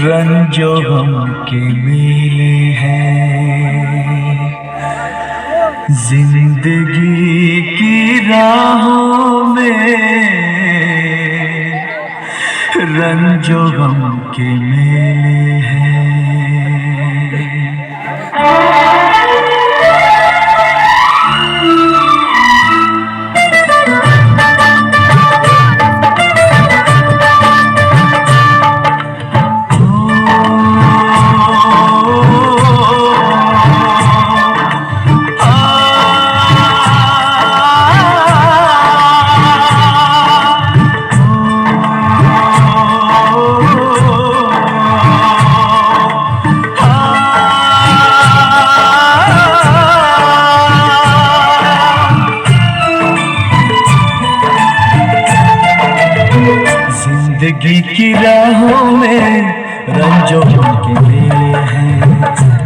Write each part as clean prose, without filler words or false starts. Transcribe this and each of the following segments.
रंजो गम के मेले हैं, जिंदगी की राहों में रंजो गम के मेले हैं। जिंदगी की राहों में रंजो गम के मेले हैं,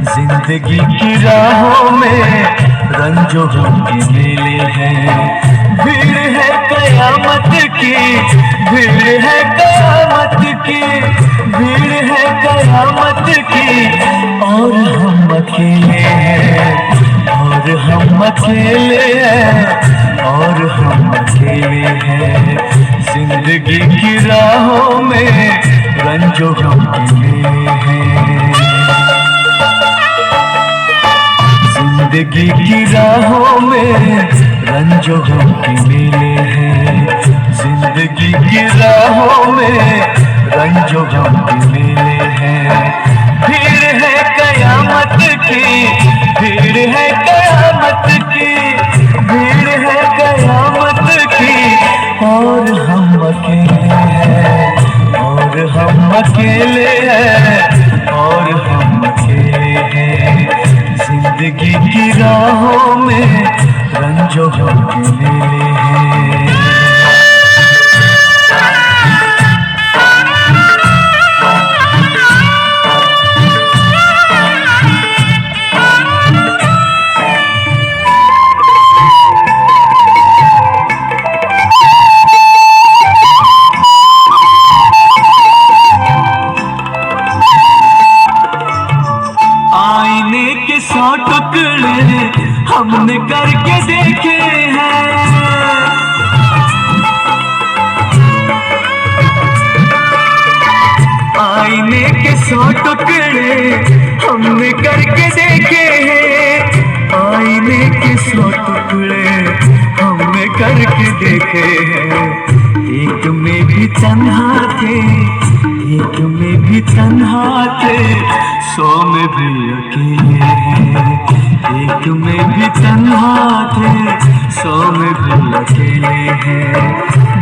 जिंदगी की राहों में रंजो गम के मेले हैं। भीड़ है कयामत की, भीड़ है कयामत की, भीड़ है कयामत की, और हम अकेले हैं, और हम अकेले हैं, और हम अकेले हैं। जिंदगी की राहों में रंजो गम के मेले हैं, जिंदगी की राहों में रंजो गम के मेले हैं, जिंदगी की राहों में रंजो गम के मेले हैं। भीड़ है कयामत की, भीड़ है कयामत की, भीड़ है कयामत की, और हम अकेले हैं, और हम अकेले हैं, और हम अकेले हैं। जिंदगी की राहों में रंजो गम के मेले हैं। सौ टुकड़े हमने करके देखे हैं, आईने के 100 टुकड़े हमने करके देखे हैं, आईने के 100 टुकड़े हमने करके देखे हैं। एक में भी तन्हा थे, एक में भी तन्हा थे, 100 में भी अकेले हैं। एक में भी तन्हा थे, 100 में भी अकेले हैं।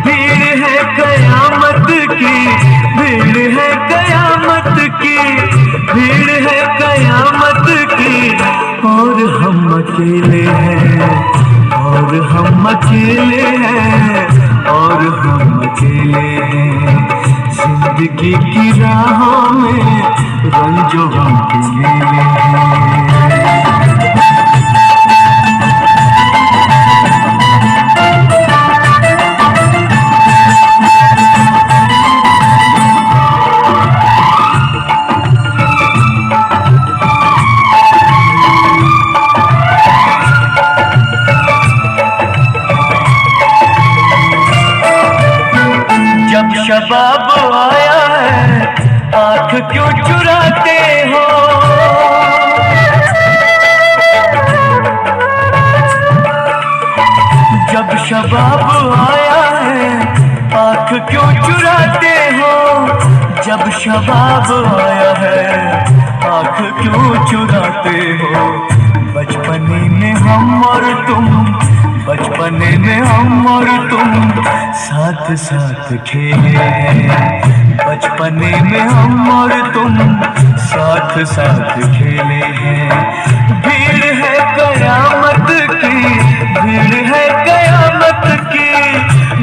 भीड़ है कयामत की, भीड़ है कयामत की, भीड़ है कयामत की, और हम अकेले हैं, और हम अकेले हैं, और हम अकेले हैं। जिंदगी की राहों में रंजो गम के मेले हैं। जब शबाब आया है, आँख क्यों चुराते हो? जब शबाब आया है, आँख क्यों चुराते हो? जब शबाब आया है, आँख क्यों चुराते हो? बचपने में हम और तुम, बचपने में हम और तुम साथ साथ खेले हैं। बचपने में हम और तुम साथ साथ खेले हैं। भीड़ है कयामत की, भीड़ है कयामत की,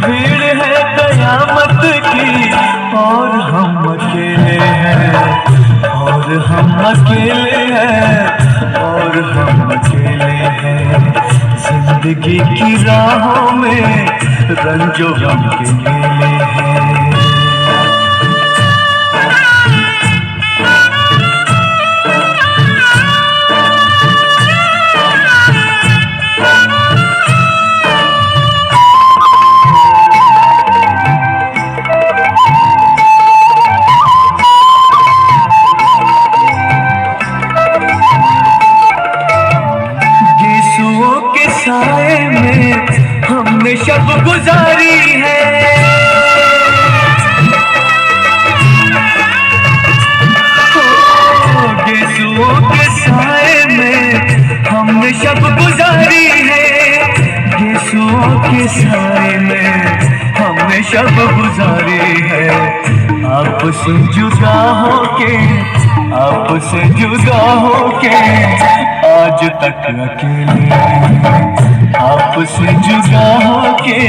भीड़ है कयामत की, और हम अकेले हैं, और हम अकेले हैं, और हम अकेले हैं। जिंदगी की राहों में रंजो गम के मेले हैं। है। गेसुओं के साए में हमने शब गुजारी है। गेसुओं के साए में हमने शब गुजारी है। आपसे जुदा होके, आपसे जुदा होके आज तक अकेले हैं। आपसे जुदा होके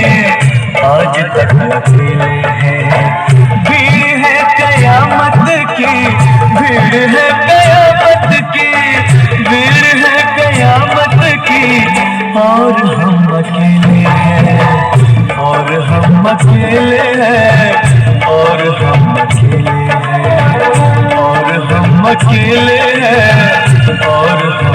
आज तक अकेले हैं। भीड़ है कयामत की, भीड़ है कयामत की, भीड़ है कयामत की, और हम अकेले हैं, और हम अकेले हैं, और हम अकेले हैं, और हम अकेले हैं, और